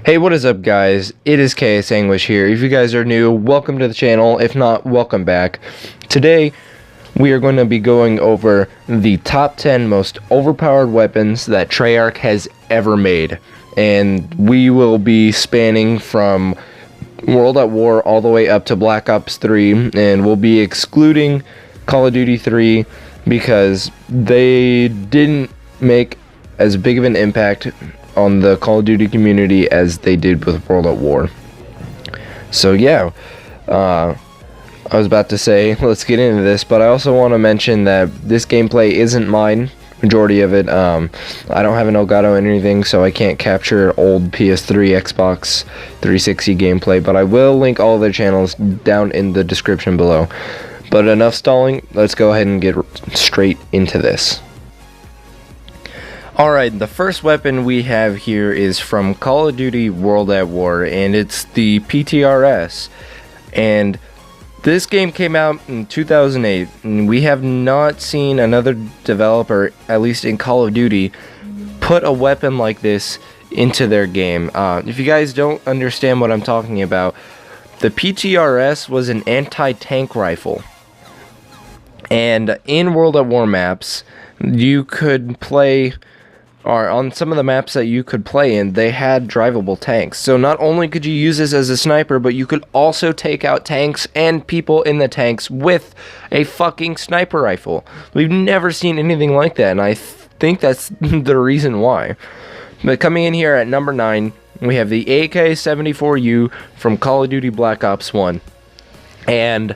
Hey, what is up, guys? It is KS English here. If you guys are new, welcome to the channel. If not, welcome back. Today, we are going to be going over the top 10 most overpowered weapons that Treyarch has ever made. And we will be spanning from World at War all the way up to Black Ops 3. And we'll be excluding Call of Duty 3 because they didn't make as big of an impact on the Call of Duty community as they did with World at War. So yeah, I was about to say let's get into this, but I also want to mention that this gameplay isn't mine. Majority of it, I don't have an Elgato or anything, so I can't capture old PS3, Xbox 360 gameplay, but I will link all their channels down in the description below. But enough stalling, let's go ahead and get straight into this. Alright, the first weapon we have here is from Call of Duty World at War, and it's the PTRS. And this game came out in 2008, and we have not seen another developer, at least in Call of Duty, put a weapon like this into their game. If you guys don't understand what I'm talking about, the PTRS was an anti-tank rifle. And in World at War maps, you could play, or on some of the maps that you could play in, they had drivable tanks. So not only could you use this as a sniper, but you could also take out tanks and people in the tanks with a fucking sniper rifle. We've never seen anything like that, and I think that's the reason why. But coming in here at number 9, we have the AK-74U from Call of Duty Black Ops 1. And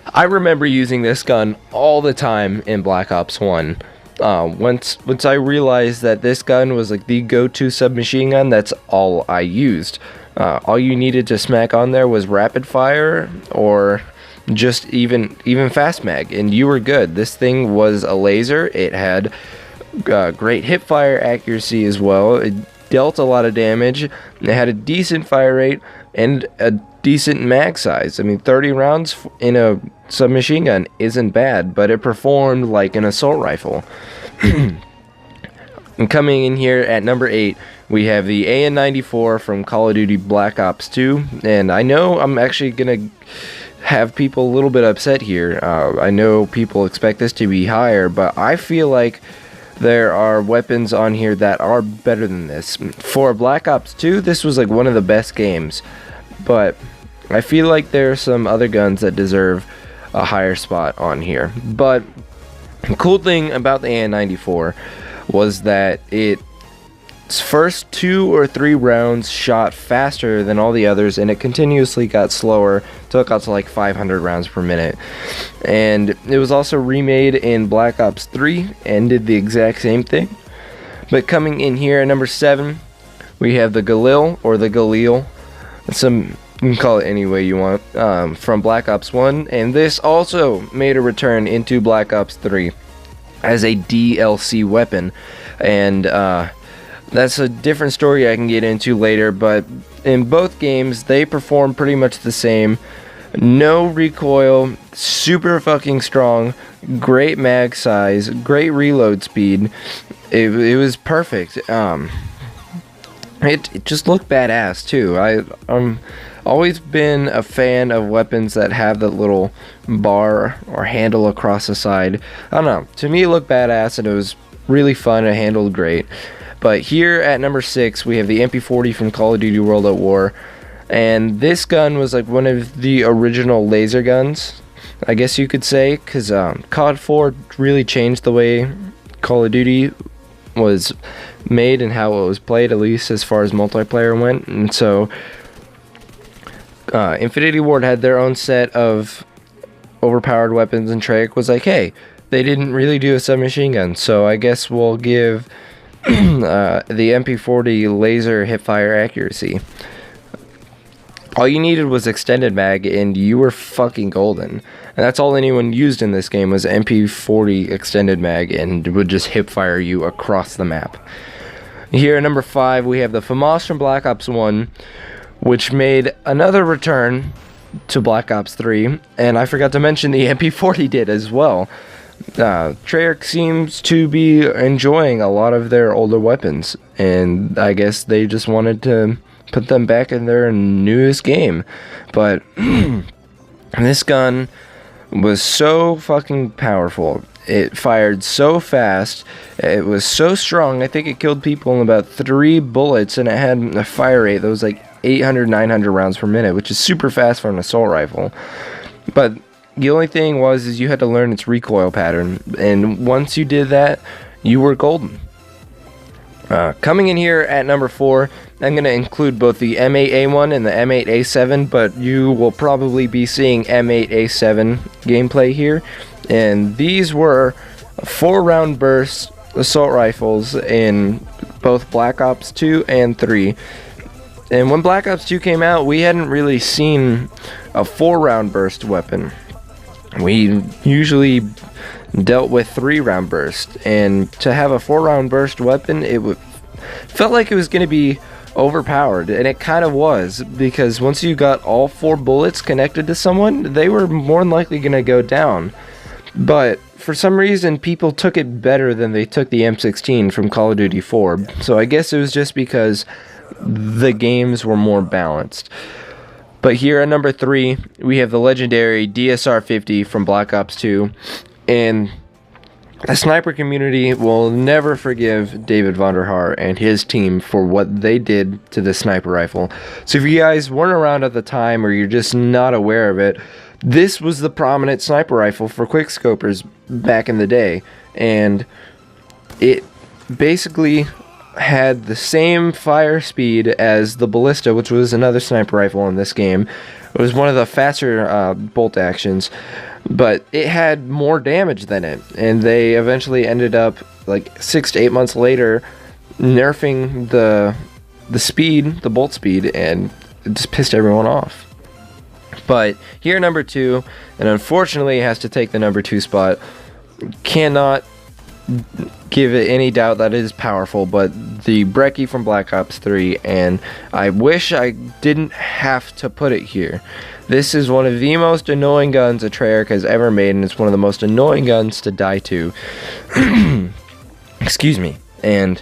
I remember using this gun all the time in Black Ops 1. Once I realized that this gun was like the go-to submachine gun, that's all I used. All you needed to smack on there was rapid fire or just even fast mag, and you were good. This thing was a laser. It had great hip fire accuracy as well. It dealt a lot of damage. It had a decent fire rate and a decent mag size. I mean, 30 rounds in a submachine gun isn't bad, but it performed like an assault rifle. And coming in here at number 8, we have the AN-94 from Call of Duty Black Ops 2. And I know I'm actually gonna have people a little bit upset here. I know people expect this to be higher, but I feel like there are weapons on here that are better than this. For Black Ops 2, this was like one of the best games, but I feel like there are some other guns that deserve a higher spot on here. But the cool thing about the AN-94 was that its first 2 or 3 rounds shot faster than all the others, and it continuously got slower till it got to like 500 rounds per minute. And it was also remade in Black Ops 3 and did the exact same thing. But coming in here at number 7, we have the Galil, or the Galil. You can call it any way you want, from Black Ops 1, and this also made a return into Black Ops 3 as a DLC weapon, and that's a different story I can get into later, but in both games, they perform pretty much the same. No recoil, super fucking strong, great mag size, great reload speed. It was perfect. It just looked badass too. I'm always been a fan of weapons that have that little bar or handle across the side. I don't know, to me it looked badass and it was really fun. It handled great. But here at number 6, we have the MP40 from Call of Duty World at War, and this gun was like one of the original laser guns, I guess you could say, because COD 4 really changed the way Call of Duty was made and how it was played, at least as far as multiplayer went. And so Infinity Ward had their own set of overpowered weapons, and Treyarch was like, hey, they didn't really do a submachine gun, so I guess we'll give the MP40 laser hipfire accuracy. All you needed was extended mag, and you were fucking golden. And that's all anyone used in this game was MP40 extended mag, and would just hipfire you across the map. Here at number 5, we have the FAMAS from Black Ops 1, which made another return to Black Ops 3, and I forgot to mention the MP40 did as well. Treyarch seems to be enjoying a lot of their older weapons, and I guess they just wanted to put them back in their newest game. But this gun was so fucking powerful. It fired so fast. It was so strong. I think it killed people in about 3 bullets, and it had a fire rate that was like 800, 900 rounds per minute, which is super fast for an assault rifle. But the only thing is you had to learn its recoil pattern, and once you did that, you were golden. Coming in here at number 4, I'm going to include both the M8A1 and the M8A7, but you will probably be seeing M8A7 gameplay here. And these were 4-round burst assault rifles in both Black Ops 2 and 3. And when Black Ops 2 came out, we hadn't really seen a 4-round burst weapon. We usually dealt with 3-round burst, and to have a 4-round burst weapon, felt like it was going to be overpowered, and it kind of was, because once you got all 4 bullets connected to someone, they were more than likely going to go down. But for some reason, people took it better than they took the M16 from Call of Duty 4, so I guess it was just because the games were more balanced. But here at number 3, we have the legendary DSR-50 from Black Ops 2, and the sniper community will never forgive David Vonderhaar and his team for what they did to the sniper rifle. So if you guys weren't around at the time, or you're just not aware of it, this was the prominent sniper rifle for quickscopers back in the day, and it basically had the same fire speed as the Ballista, which was another sniper rifle in this game. It was one of the faster bolt actions, but it had more damage than it, and they eventually ended up, like 6 to 8 months later, nerfing the speed, the bolt speed, and it just pissed everyone off. But here number 2, and unfortunately has to take the number 2 spot, cannot give it any doubt that it is powerful, but the Brekkie from Black Ops 3, and I wish I didn't have to put it here. This is one of the most annoying guns a Treyarch has ever made, and it's one of the most annoying guns to die to. Excuse me. And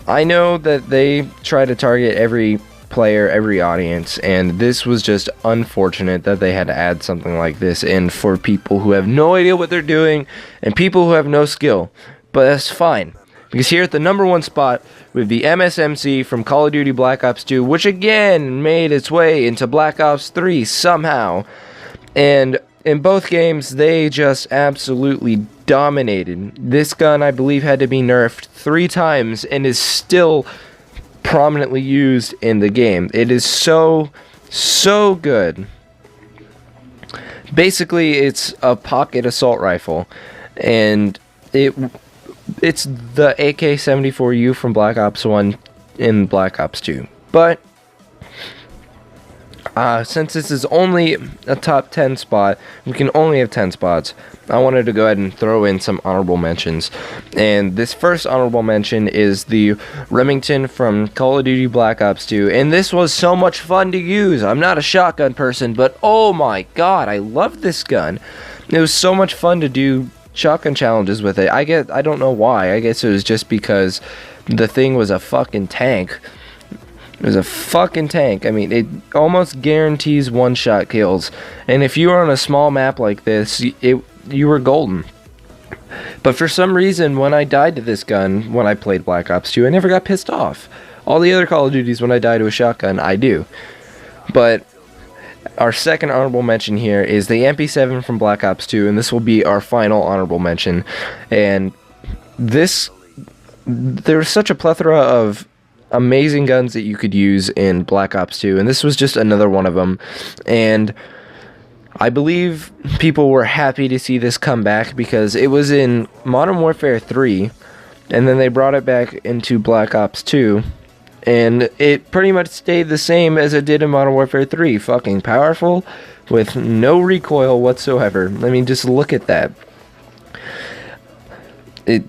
I know that they try to target every player, every audience, and this was just unfortunate that they had to add something like this in for people who have no idea what they're doing and people who have no skill. But that's fine, because here at the number 1 spot with the MSMC from Call of Duty Black Ops 2, which again made its way into Black Ops 3 somehow, and in both games they just absolutely dominated. This gun, I believe, had to be nerfed 3 times and is still prominently used in the game. It is so good. Basically, it's a pocket assault rifle, and it's the AK-74U from Black Ops 1 in Black Ops 2. But since this is only a top 10 spot, we can only have 10 spots, I wanted to go ahead and throw in some honorable mentions. And this first honorable mention is the Remington from Call of Duty Black Ops 2. And this was so much fun to use. I'm not a shotgun person, but oh my god, I love this gun. It was so much fun to do shotgun challenges with it. I don't know why. I guess it was just because the thing was a fucking tank. It was a fucking tank. I mean, it almost guarantees one-shot kills. And if you were on a small map like this, you were golden. But for some reason, when I died to this gun, when I played Black Ops 2, I never got pissed off. All the other Call of Duties, when I die to a shotgun, I do. But our second honorable mention here is the MP7 from Black Ops 2, and this will be our final honorable mention. And there was such a plethora of amazing guns that you could use in Black Ops 2, and this was just another one of them. And I believe people were happy to see this come back, because it was in Modern Warfare 3, and then they brought it back into Black Ops 2, and it pretty much stayed the same as it did in Modern Warfare 3. Fucking powerful, with no recoil whatsoever. I mean, just look at that. I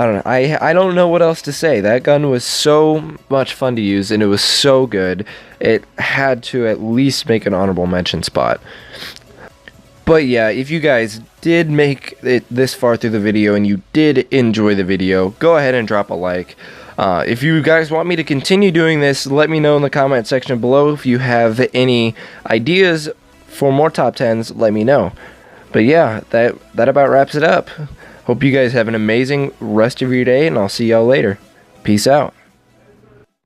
don't know. I don't know what else to say. That gun was so much fun to use, and it was so good. It had to at least make an honorable mention spot. But yeah, if you guys did make it this far through the video and you did enjoy the video, go ahead and drop a like. If you guys want me to continue doing this, let me know in the comment section below. If you have any ideas for more top 10s, let me know. But yeah, that about wraps it up. Hope you guys have an amazing rest of your day, and I'll see y'all later. Peace out.